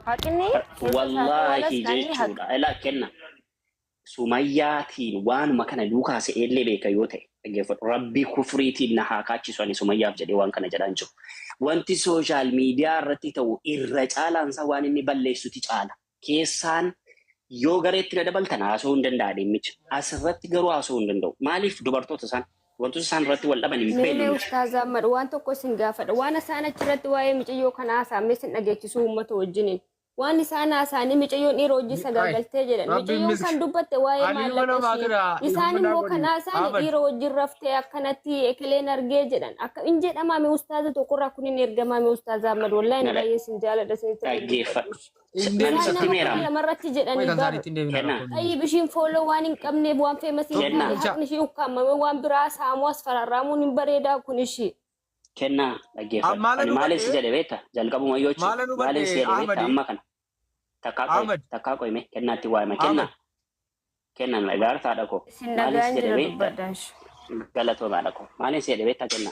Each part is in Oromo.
Haqni wallahi jechuudha ila kenna sumayyaatiin waanuma kana duukaa se'ellee beeka yoo ta'e dhaggeeffadhu rabbii kufriitiin na haa kaachisu ani sumayyaaf jedhee waan kana jedhaan jiru wanti sooshaal miidiyaa irratti ta'u irra caalaansa waan inni balleessuti caala keessaan yoo gareetti na dabaltan haasoo hin danda'a deemicha asirratti garuu haasoo hin danda'u maaliif dubartoota isaan wantoota isaan irratti wal dhaban hin beekne. Mee Ustaaz Ahmad waan tokko isin gaafadha waan isaan achirratti waa'ee micayyoo kanaa haasaamee isin dhageechisuu uummata wajjiniin. Waan isaan haasa'anii micayyoon dhiira hojii sagaagaltee jedhan micayyoon kan dubbatte waa'ee maallaqa isaan immoo kan haasa'anii dhiira wajjin raftee akkanatti ekeleen argee jedhan akka hin jedhamaame Ustaaza tokkorraa kun hin ergamaame Ustaaz Ahmad wallahi na baay'ee isin jaaladha isinitti dhaggeeffadhu. Lamarratti jedhanii ayyi bishiin fooloo waan hin qabneef waan feemasii haqni ishii ukkaamame waan biraa saamuu as fararraamuun hin bareedaa kun ishii. Kennaa dhaggeeffadhu. Maaliif si jedhe beekta jalqabuma yoo jechuudha maaliif si jedhe beekta amma kana. Takkaa qoyme kennaatti waa'ima kennan gaartaadha koo maaliif si jedhe beekta galatoomaadha koo maaliif si jedhe beekta kenna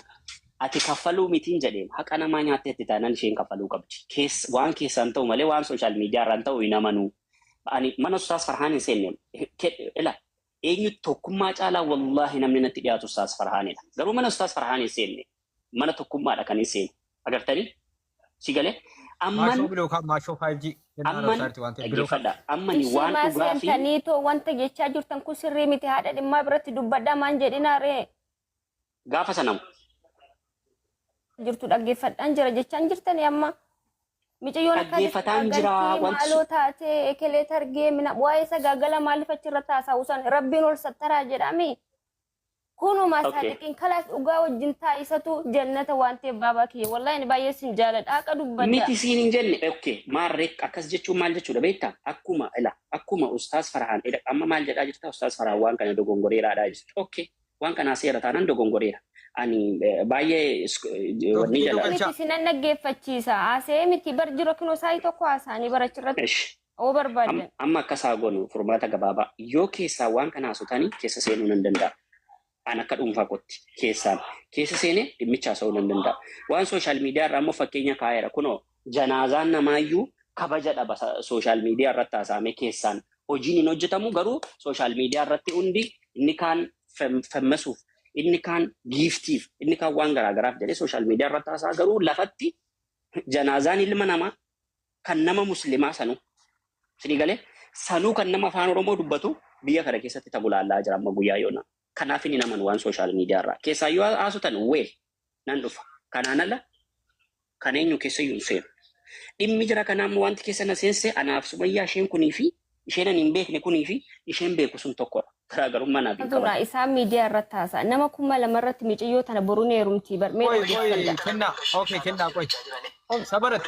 ati kaffaluu mitiin jedheen haqa namaa nyaattee itti taanaan isheen kaffaluu qabdi waan keessaan ta'u malee waan sooshaal miidiyaa irraan ta'u hin amanuu ani mana Ustaaz Farhaan hin seenne ila eenyu tokkummaa caalaa wallahi namni natti dhiyaatu Ustaaz Farhaanidha garuu mana Ustaaz Farhaan hin seenne mana tokkummaadha kan hin seenne agartanii si galee amman ammani waan dhugaa fi taniitoo wanta jechaa jirtan kun sirrii miti haadha dhimmaa biratti dubbadhaa maan jedhinaa ree gaafa sanamu jirtu dhaggeeffadhaan jira jechaan jirtani amma micayyoon dhaggeeffataan jira maaloo taatee ekelee targee mina waa'ee sagaagala maaliif achirra taasa'uusan rabbiin ol sattaraa jedhami kunuma saadiqiin kalaas dhugaa wajjin taa'isatu jannata waan ta'eef baabaa kiyya wallahi baay'ee sin jaaladha haqa dubbadha miti siin hin jenne okay maarreek akkas jechuun maal jechuudha beektaa akkuma Ustaaz Farhaan amma maal jedhaa jirta Ustaaz Farhaan waan kana dogongoreeraadhaa jirti okay waan kana seera taanaan dogongoreera ani baay'ee wanni jala miti sinan dhaggeeffachiisa haasee miti bar jiro kinoo saayii tokko haasaanii barachirratti oo barbaadan amma akkasaa goonu furmaata gabaabaa yoo keessaa waan kana haasotanii keessa seenuu nan danda'a an akka dhuunfaa kotti keessa seenee dhimmicha haasa'uu nan danda'a waan sooshaal miidiyaa irraa immoo fakkeenya kaa'eera kunoo janaazaan namaayyuu kabaja dhaba sooshaal miidiyaa irratti haasa'ame keessaan hojiin hin hojjetamu garuu sooshaal miidiyaa irratti hundi inni kaan fammasuuf inni kaan giiftiif inni kaan waan garaagaraaf jedhee sooshaal miidiyaa irratti haasa'a garuu lafatti janaazaan ilma namaa kan nama muslimaa sinii galee sanuu kan nama afaan Oromoo dubbatu biyya kana keessatti tabulaallaa jira amma guyyaa yoona kanaaf inni naman waan sooshaal miidiyaa irraa keessaa yoo haasutan wee nan dhufa kanaan ala kan eenyu keessa iyyuu seenu dhimmi jira kanaammoo wanti keessa na seense anaaf sumayyaa isheen kunii fi isheen hin beekne kunii fi isheen beeku sun tokkodha garaagarummaa naaf hin qaban. Isaan miidiyaa irratti haasa'a nama 200 miicayyoo tana boruun heerumtii bar mee kennaa okay kennaa qoy sabarat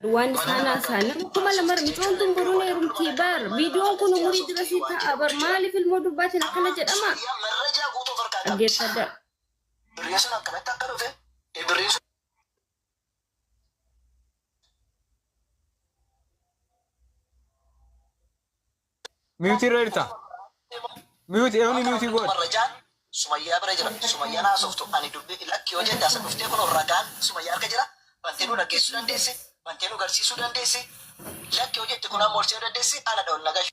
no waan isaan haasa'an nama 200 miicayoon tun boruun heerumtii bar viidiyoon kun umurii dirasii ta'a bar maaliif ilmoo dubbaatiin akkana jedhama dhaggeeffadha. Mute Rita. Mute only mute God. Sumayyaa bira jira. Sumayyaan haasoftu ani dubbii lakki yoo jette asa dhuftee kun ragaan sumayyaa arga jira. Banteenuu dhaggeessuu dandeessi. Banteenuu garsiisuu dandeessi. Lakki yoo jette kun ammoo horsee dandeessi. Ana dhawul nagaa.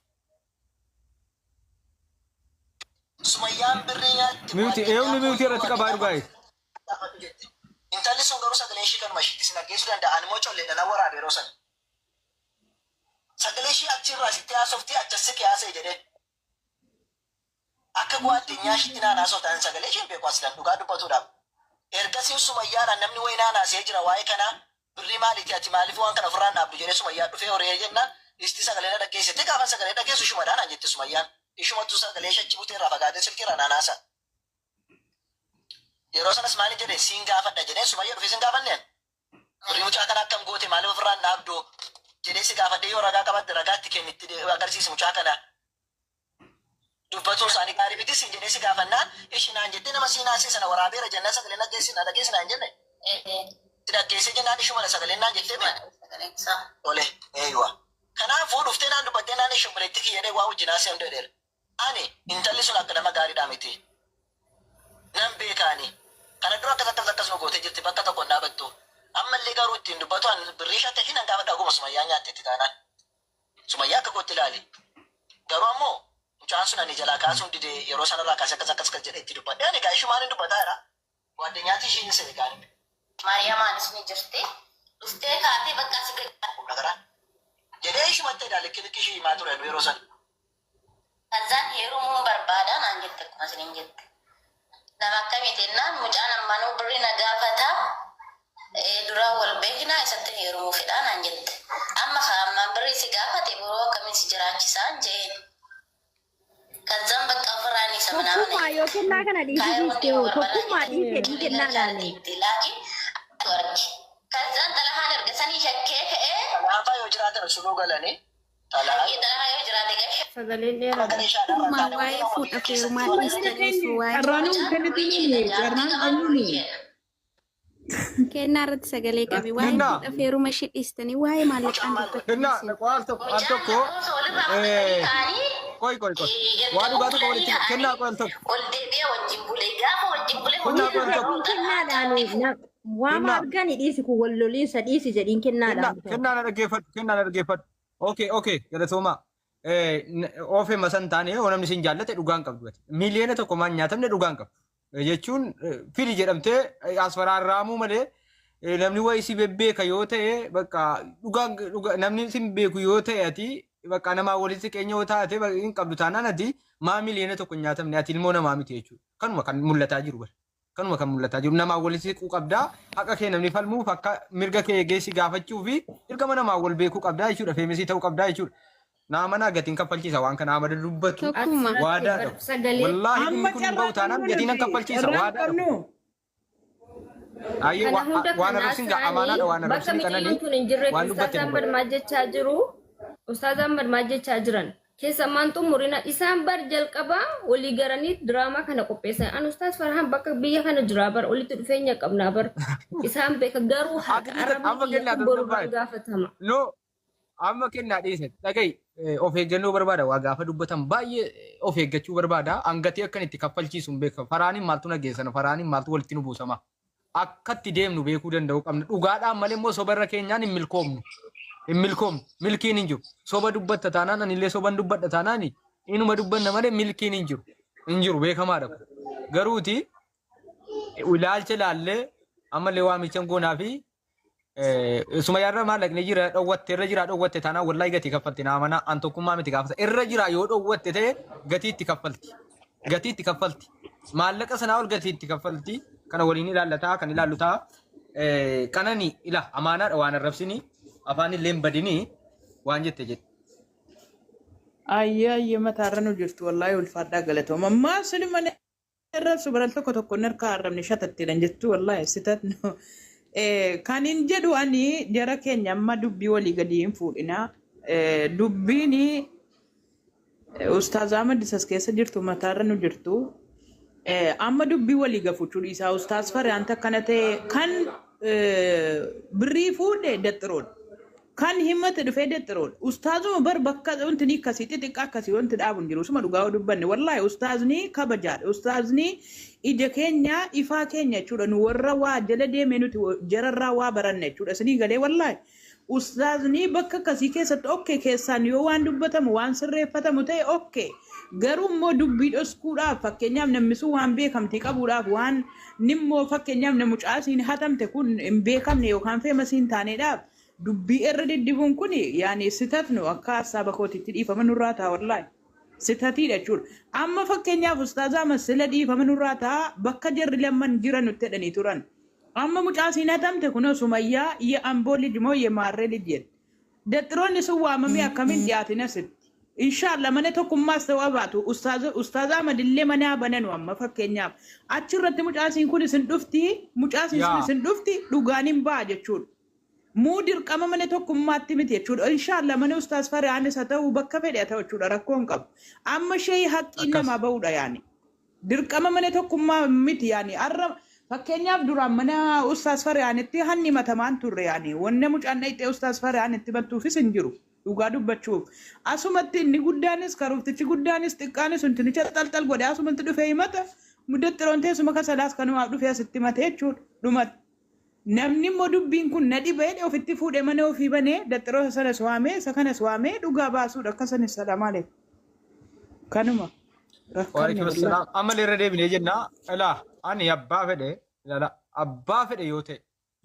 Sumayyaan birrii nyaatti. Mute only mute irratti qabaa dhugaa'e. Intalli sun garuu sagalee ishii kan mashiitti sin dhaggeessuu danda'a. Ani moo collee dhala waraabee yeroo sana. Sagalee ishii achirraa sitti haasoftii achasi kiyaasee jedheen. Akka bu'aa addunyaa ishiitti naanaasoo ta'an sagalee isheen beeku asilan dhugaa dubbatuudhaaf. Ergasiin sumayyaadhaan namni wayii naanaasee jira waa'ee kanaa birrii maaliiti ati maaliif waan kana ofirraan dhaabdu jedhee sumayyaa dhufee horee jennaan isti sagalee na dhaggeessite gaafa sagalee dhaggeessu ishumadhaan an jette sumayyaan. Ishumattuu sagalee shachi butee irraa fagaatee silkiirra naanaasa. Yeroo sanas maali jedhee siin gaafadha jedhee sumayyaa dhufee siin gaafanneen. Birrii mucaa kana akkam goote maaliif ofirraan dhaabdu jedhee si gaafadhee yoo ragaa qabatte ragaatti kennitti agarsiisi mucaa kana. Dubbatuun isaanii gaarii miti siin jedhee si gaafannaan ishinaan jettee nama siin haasee sana waraabeera jennaan sagalee dhaggeessinaa hin jenne. Ti dhaggeessee jennaan ishumala sagalee naan jettee mee. Ole eeywa. Kanaafuu dhuftee naan dubbattee naan ishumaleetti kiyyadhee waa wajjin haasee hunda dheera. Ani intalli sun akka nama gaariidhaa miti. Nan beekaani. Kana dura akkas nu gootee jirti bakka tokko hin ittiin dubbatu an birrii shatte fi nan gaafadha akkuma Sumayyaa nyaattetti taanaan. Sumayyaa akka kootti ilaali. Garuu ammoo mucaan sun ani jalaa kaasuun dide yeroo sanarraa kaasee akkas jedhee itti dubbadhe. Ani gaa ishumaan hin dubbataa jira. Waddeenyaatti ishiin siree gaariin. Maariyamaanis ni jirti. Dhuftee kaatee bakka si gaggeessu. Nagaraa. Jedhee ishumatti edaa likki ishii himaa ture yeroo sana. Kazaan heerumuu barbaadaan aan jette akkuma isiniin jette. Nama akkamitti jennaan mucaan ammanuu birrii na gaafata. Dura wal beeknaa isatti heerumuu fedhaan aan jette. Amma ammaan birrii si gaafate biroo akkamitti si jiraachisaan jeen. Kazaan bakka ofirraan isa manaa tokkummaa yoo kennaa kana dhiisiste tokkummaa dhiisee kennaa laale. Kazaan xalahaan ergasanii shakkee ka'ee. Kanaafaa yoo jiraatan suluu galanii. Xalahaa yoo jiraate gashee. Sagaleen dheeraa. Tokkummaa waa'ee fuudha feerumaa dhiistaniif waa'ee. Qarraanuun kanatti kennaa irratti sagalee qabi waa'ee fuudha feeruma ishee dhiistanii waa'ee maallaqaan dubbatu. Kennaa waan tokko Koi. Waan dhugaatii koo walitti kennaa qo'an tokko. Ol deebi'ee wajjin bulee gaafa wajjin bulee. Kennaadhaan waan argani dhiisi kun wal loliinsa dhiisi jedhiin kennaadhaan. Kennaa na dhaggeeffadhu. Okay, galatooma. Oofee masan taane yoo namni sin jaallate dhugaan qabdu. Miliyoona tokko maan nyaatamne dhugaan qabdu. Jechuun firi jedhamtee as waraarraamuu malee namni wayii si bebbeeka yoo ta'e bakka dhugaan namni sin beeku yoo ta'e ati bakka namaa walitti keenya yoo taate hin qabdu taanaan ati maa miliyoona tokko nyaatamne ati ilmoo namaa miti jechuudha. Kanuma kan mul'ataa jiru bara. Kanuma kan mul'ataa jiru namaa walitti qabdaa haqa kee namni falmuuf akka mirga kee geessi gaafachuu fi dirqama namaa wal beekuu qabdaa jechuudha. Feemisii ta'uu qabdaa jechuudha. Nama naa gatiin kaffalchiisa waan kana amada dubbatu waadaa qabu. Wallaahi inni kun bahu taanaan gatiin kaffalchiisa waadaa qabu. Ayyee waan arrabsin amaanaadha waan arrabsin kananii waan dubbatte barmaajjechaa jiru. Ustaazaan barmaajjechaa jiran. Keessammaan xumurina isaan bar jalqabaa walii garanii diraamaa kana qopheessan. An Ustaaz Farhaan bakka biyya kana jira bar walitti dhufeenya qabnaa bar. Isaan beeka garuu haqa arabni boru gaafatama. No, amma kennaa dhiise. Dhaga'i of eeggannoo barbaada waa gaafa dubbatan baay'ee of eeggachuu barbaada. Angatii akkan itti kaffalchiisuun beeka. Faraaniin maaltu nageessana? Faraaniin maaltu walitti nu buusama? Akkatti deemnu beekuu danda'u qabna. Dhugaadhaan malee immoo sobarra keenyaan hin milkoomnu. Milkiin hin jiru. Soba dubbatta taanaan anillee soban dubbadha taanaan inuma dubbanna malee milkiin hin jiru beekamaadha. Garuuti ilaalcha ilaallee ammallee waamichan goonaa fi Sumayyaarra maallaqni jira dhowwatte irra jira dhowwatte taanaan wallaahi gatii kaffalti naamana an tokkummaa miti gaafata irra jira yoo dhowwatte ta'e gatii itti kaffalti. Maallaqa sanaa ol gatii itti kaffalti kana waliin ilaallataa kan ilaallu ta'a kanani ila amaanaadha waan arrabsini. Afaan illee badini waan jette jedhe. Ayyaa mataarra nu jirtu wallaahi ulfaadhaa galatooma. Ammaa sini mana irraabsu baral tokko narkaa arrabni shatattiidhaan jettu wallaahi sitatnu. Kan hin jedhu ani jara keenya amma dubbii walii gadi hin fuudhina. Dubbiin Ustaaz Ahmad isas keessa jirtu mataarra nu jirtu. Amma dubbii walii gafuuchuu dhiisaa Ustaaz Farhaan akkana ta'e kan birrii fuudhee daxiroodha. Kan himmate dhufee daxiroodha. Ustaazuma bar bakka wanti ni akkasii xixiqqaa akkasii wanti dhaabu hin jiru. Suma dhugaa dubbanne wallaahi ustaazni kabajaadha. Ustaazni ija keenya ifaa keenya jechuudha. Nu warra waa jala deemee nuti jararraa waa baranne jechuudha. Isinii galee wallaahi. Ustaazni bakka akkasii keessatti okkee keessaan yoo waan dubbatamu waan sirreeffatamu ta'e okkee. Garuu immoo dubbii dhoskuudhaaf fakkeenyaaf namni sun waan beekamtii qabuudhaaf waan nimmoo fakkeenyaaf namucaasiin hatamte kun hin beekamne yookaan feemasiin taaneedhaaf. Dubbii irra diddibuun kun yaani sitatnu akka hasaaba kootitti dhiifama nurraa ta'a wallaahi. Sitatiidha jechuudha. Amma fakkeenyaaf Ustaazaa Masila dhiifama nurraa ta'a bakka jarri lamman jiran nutti jedhanii turan. Amma mucaasiin hatamte kun Sumayyaa iyya amboo lidimoo iyya maarree lidiyedha. Daxiroonni sun waamamee akkamiin dhiyaatin asitti. Inshallah mana tokkummaas ta'uu baatu Ustaazaa Madillee mana bananu amma fakkeenyaaf. Achirratti mucaasiin kun isin dhufti mucaasiin sun isin dhufti dhugaan hin ba'a jechuudha. Mudir qama mana tokkummaatti miti jechuudha. Inshallah mana Ustaaz Farhaanis haa ta'u bakka fedhe haa ta'u jechuudha rakkoon qabu. Amma shayii haqqii namaa ba'uudha yaani. Dirqama mana tokkummaa miti yaani. Arra fakkeenyaaf duraan mana Ustaaz Farhaanitti hanni matamaan turre yaani. Wanna mucaan dhayxee Ustaaz Farhaanitti battuufis hin jiru. Dhugaa dubbachuuf. Asumatti inni guddaanis karooftichi guddaanis xiqqaanis untinicha xalxal godhe asumatti dhufee himata. Muddattiroon teessuma kasalaas kanumaaf dhufee asitti mate jechuudha. Dhumatti. namni immoo dubbiin kun na dhibee ofitti fuudhee mana ofii banee daxxiroo sana suwaamee isa kana suwaamee dhugaa baasuudha akkasan isa malee kanuma. Waalaikum assalam. Amma irra deebinee jenna. Ilaa ani abbaa fedhe ilaa abbaa fedhe yoo ta'e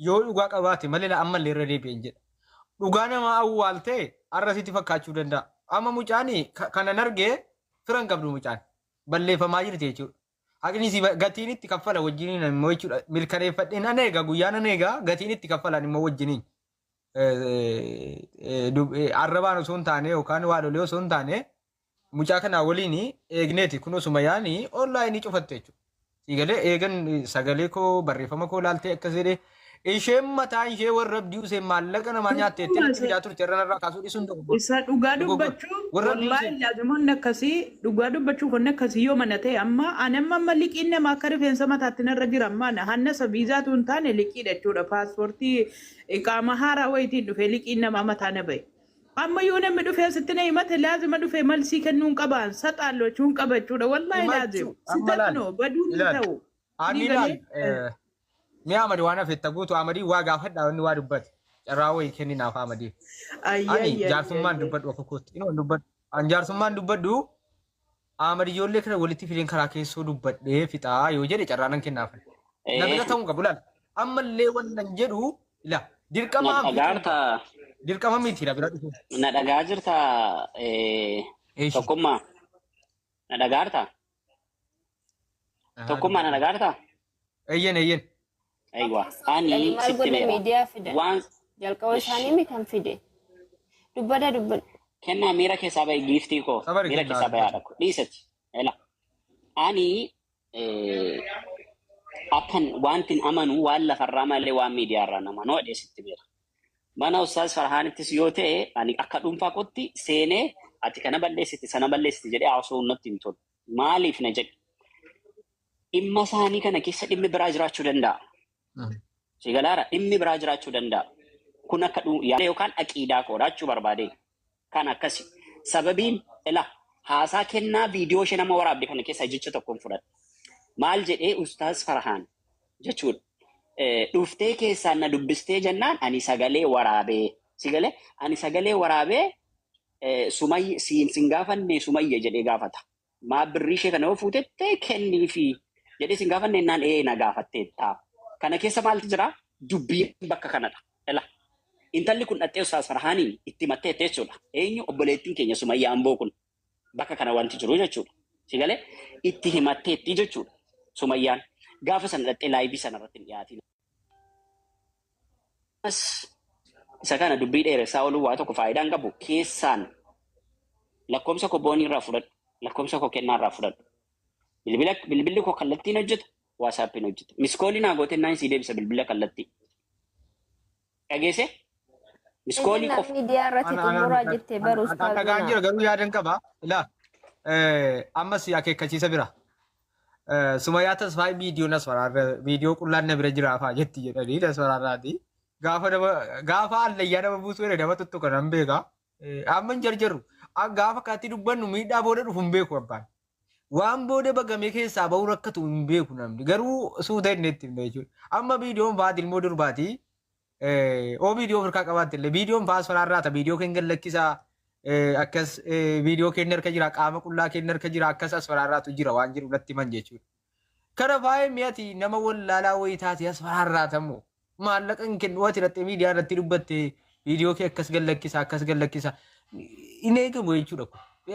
yoo dhugaa qabaate malee amma irra deebi'een jedha. Dhugaa nama awwaaltee arrasitti fakkaachuu danda'a. Amma mucaanii kanan argee firan qabdu mucaan balleeffamaa jirti jechuudha. Haqni si gatiin itti kaffala wajjiniin immoo jechuudha. Mirkaneeffadhee nan eega guyyaa nan eega gatiin itti kaffalan immoo wajjiniin. Arrabaan osoo hin taane yookaan waadholee osoo hin taane mucaa kanaa waliin eegneeti kun osuma yaanii onlaayinii cufatte jechuudha. Sigalee eegan sagalee koo barreeffama koo laaltee akkas jedhee isheen mataa ishee warra abdii usee maallaqa namaa nyaattee itti fidaa turte irra narraa kaasuu dhiisuun tokko. Isa dhugaa dubbachuu wallahi laazumoonni akkasii dhugaa dubbachuu kun akkasii yoo mana ta'e amma amma liqiin nama akka rifeensa mataatti narra jira amma hannasa viizaatu hin taane liqiidha jechuudha paaspoortii qaama haaraa wayitiin dhufee liqiin nama mataa na bahe. Amma yoo namni dhufee asitti na himate laazima dhufee malsii kennuun qabaan saxaallochuun qaba jechuudha wallahi laazima. Sitatnoo baduun ta'u. Ani laal mi Amadi waan hafetta guutu Amadi waa gaafadha wanni waa dubbate carraa wayii kenninaaf Amadi. Ani jaarsummaan dubbadhu akka kootti inni dubbadhu an jaarsummaan dubbadhu Amadi ijoollee kana walitti fideen karaa keessoo dubbadhee fixaa yoo jedhe carraa nan kennaaf. Namni ta'uu qabu laal ammallee wannan jedhu ila dirqama miti la bira dhufu. Na dhagaa jirta tokkummaa na dhagaarta tokkummaa na dhagaarta. Eyyen. Aywa ani sitti media fide jalqaba isaanii mi kan fide dubbada kenna miira keessaa bahe giiftii koo miira keessaa bahe haadha koo dhiisatti ela ani akkan wantin amanu waan lafarraa malee waan miidiyaarraa nama noo dheesitti beera mana Ustaaz Farhaanittis yoo ta'e ani akka dhuunfaa kootti seenee ati kana balleessiti sana balleessiti jedhee haasoo natti hin tolu maaliif na jedhe dhimma isaanii kana keessa dhimmi biraa jiraachuu danda'a. Sigalaara dhimmi biraa jiraachuu danda'a. Kun akka yaada yookaan aqiidaa qoodachuu barbaade. Kan akkasi sababiin ila haasaa kennaa viidiyoo ishee nama waraabde kana keessa jecha tokkoon fudhadha. Maal jedhee Ustaaz Farhaan jechuudha. Dhuftee keessaan na dubbistee jennaan ani sagalee waraabee. Sigalee ani sagalee waraabee Sumayyi siin gaafanne Sumayya jedhee gaafata. Maa birrii ishee kana yoo fuutettee kenniifi. Jadi sin gaafanne naan na gaafatteetta. Kana keessa maaltu jira? Dubbiin bakka kanadha. Ela intalli kun dhattee Ustaaz Farhaaniin itti mattee jechuudha. Eenyu obboleettiin keenya Sumayyaa Amboo kun bakka kana wanti jiru jechuudha. Sigalee itti himatteetti jechuudha. Sumayyaan gaafa sana dhattee laayivii sana irratti hin dhiyaatin. Isa kana dubbii dheeressaa ooluu waa tokko faayidaan qabu keessaan lakkoomsa koo boonii irraa fudhadhu. Lakkoomsa koo kennaa irraa fudhadhu. Bilbilli koo kallattiin hojjeta waasaappiin hojjeta miskoolii naa goote naan sii deebisa bilbila kallattii dhageesse miskoolii qof miidiyaa irratti xumuraa jettee baruu dhagaan jira garuu yaadan qaba ilaa ammas akeekkachiisa bira Sumayyaa Tasfaayii viidiyoo nas waraabee viidiyoo qullaan na bira jiraafaa jetti jedhanii nas waraabee gaafa allayyaa nama buusuu nama tuttuqa nan beeka amma hin jarjarru gaafa kaatti dubbannu miidhaa booda dhufu hin beeku abbaan. Waan booda bagamee keessaa bahuu rakkatu hin beeku namni garuu suuta inni itti hin beeku. Amma viidiyoon faati ilmoo durbaati. Viidiyoo firkaa qabaatte illee viidiyoon faas faraarraata viidiyoo keenya lakkisaa akkas viidiyoo keenya harka jira qaama qullaa keenya harka jira akkas as faraarraatu jira waan jedhu natti himan jechuudha. Kana faayee mi'ati nama wallaalaa wayii taate as faraarraatamu maallaqa hin kennu wati irratti miidiyaa irratti dubbatte viidiyoo kee akkas gallakkisa hin eegamu jechuudha.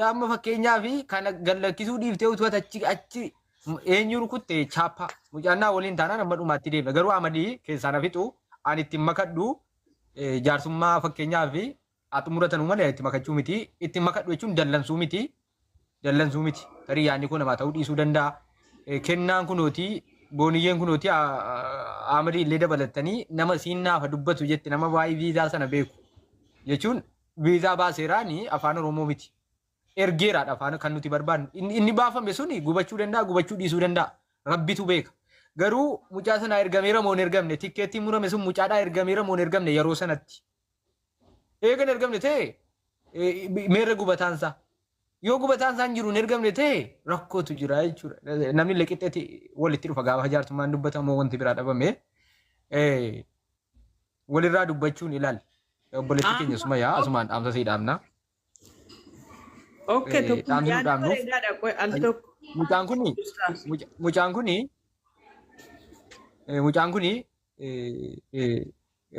Amma fakkeenyaaf kana gallakkisuu dhiiftee utuu achi eenyu rukutte chaappaa mucaannaa waliin taanaan amma dhumaatti deemna garuu Amadii keessaan hafixu ani ittiin makadhu jaarsummaa fakkeenyaaf xumuratan malee itti makachuu miti ittiin makadhu jechuun dallansuu miti tarii yaadni kun namaa ta'uu dhiisuu danda'a kennaan kunooti booniyyeen kunooti Amadii illee dabalattanii nama siinaafa dubbatu jetti nama waa'ee viizaa sana beeku jechuun viizaa baaseeraanii afaan Oromoo miti. Ergeeraadha afaan kan nuti barbaadnu inni baafame suni gubachuu danda'a gubachuu dhiisuu danda'a rabbitu beeka garuu mucaa sana ergameera moo hin ergamne tikkeettiin murame sun mucaadhaa ergameera moo hin ergamne yeroo sanatti eegan ergamne ta'e meerra gubataansaa yoo gubataansaa hin jiru hin ergamne ta'e rakkootu jira jechuudha namni leqixxeetti walitti dhufa gaafa jaartummaan dubbatamoo wanti biraa dhabame walirraa dubbachuun ilaal. Obboleetti keenya Sumayyaa asumaan dhaamsa sii dhaamna. Okay, tokko yaada bareedaadha qoy al tokko. Mucaan kuni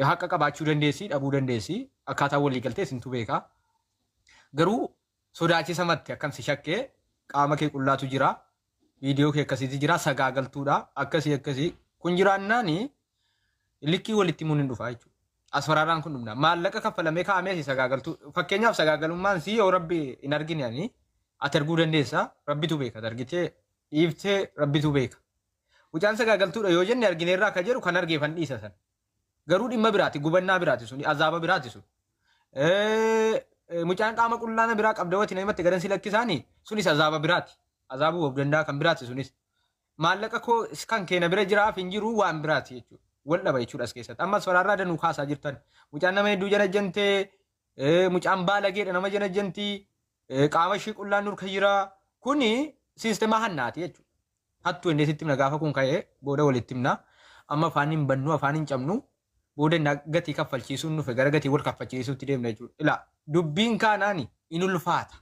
haqa qabaachuu dandeessi dhabuu dandeessi akkaataa walii galtee isintu beeka. Garuu sodaachisamatti akkam si shakkee qaama kee qullaatu jira. Viidiyoo kee akkasiitu jira sagaagaltuudha akkasii kun jiraannaani likkii walitti himuun hin dhufa jechuudha. Asfaraaraan kun dhumna maallaqa kaffalamee kaa'amee si sagaagaltu fakkeenyaaf sagaagalummaan si yoo rabbi hin argine ani ati arguu dandeessa rabbitu beeka argitee dhiiftee rabbitu beeka. Mucaan sagaagaltuudha yoo jenne argineerraa akka jedhu kan argeeffan dhiisa san. Garuu dhimma biraati gubannaa biraati sun azaaba biraati sun. Mucaan qaama qullaana biraa qabda wati namatti gadan si lakkisaanii sunis azaaba biraati. Azaabuu of danda'a kan biraati sunis. Maallaqa koo kan keenya bira jiraaf hin jiru waan biraati jechuudha. Wal dhaba jechuudha as keessatti. Ammas waraarraa danuu kaasaa jirtan. Mucaan nama hedduu jala jantee mucaan baalageedha nama jala jantii qaama ishee qullaan nurka jira. Kuni siistemaa hannaati jechuudha. Hattuu inni sitti himna gaafa kun ka'ee booda walitti himna. Amma afaan hin bannu afaan hin cabnu booda gatii kaffalchiisuun nufe gara gatii wal kaffalchiisuutti deemna jechuudha. Ilaa dubbiin kaanaani in ulfaata.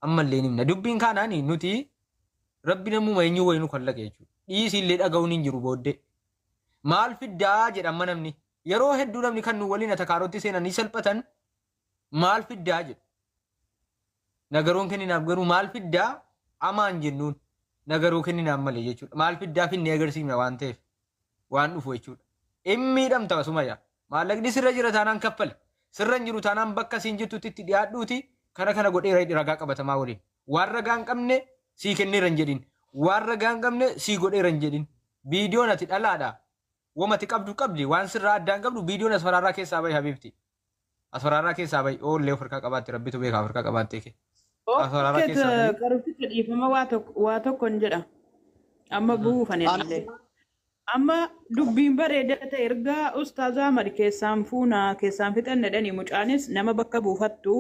Ammallee himna dubbiin kaanaani nuti rabbi namuma eenyuu wayinu kallaqa jechuudha. Dhiisiillee dhaga'uun hin jiru booddee. Maal fiddaa jedhama namni yeroo hedduu namni kan nu waliin atakaarotti seenanii salphatan maal fiddaa jedhu. Nagaroon kenninaaf garuu maal fiddaa amaan jennuun nagaroo kenninaaf malee jechuudha. Maal fiddaa finnee agarsiifna waan ta'eef waan dhufu jechuudha. Miidhamta Sumayyaa maallaqni sirra jira taanaan kaffale sirra hin jiru taanaan bakka siin jirtutti itti dhiyaadhuuti kana godhee ragaa qabatamaa waliin waan ragaa hin qabne sii kenneera hin jedhin waan ragaa hin qabne sii godheera hin jedhin viidiyoon ati dhalaadha. Wamati qabdi waan sirraa addaan qabdu viidiyoon asfaraaraa keessaa bahi habiibti. Asfaraaraa keessaa bahi oollee ofirkaa qabaatte rabbitu beekaa ofirkaa qabaattee kee. Asfaraaraa keessaa bahi. Qaruutti dhiifama waa tokkoon jedha. Amma buufanillee. Amma dubbiin bareedaa ta'e ergaa Ustaazaa Ahmad keessaan fuunaa keessaan fixan jedhanii mucaanis nama bakka buufattu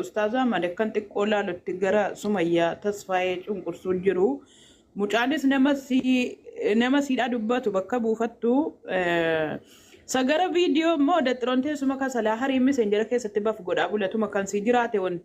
Ustaazaa Ahmad akkan xiqqoo laalutti gara Sumayyaa Tasfaayee cunqursuu jiru. Mucaanis nama siidhaa dubbatu bakka buufattu sagara viidiyoo immoo daxiroon teessuma kasalaa hariimmi seenjara keessatti baf godhaa bulatuma kan si jiraate wanti.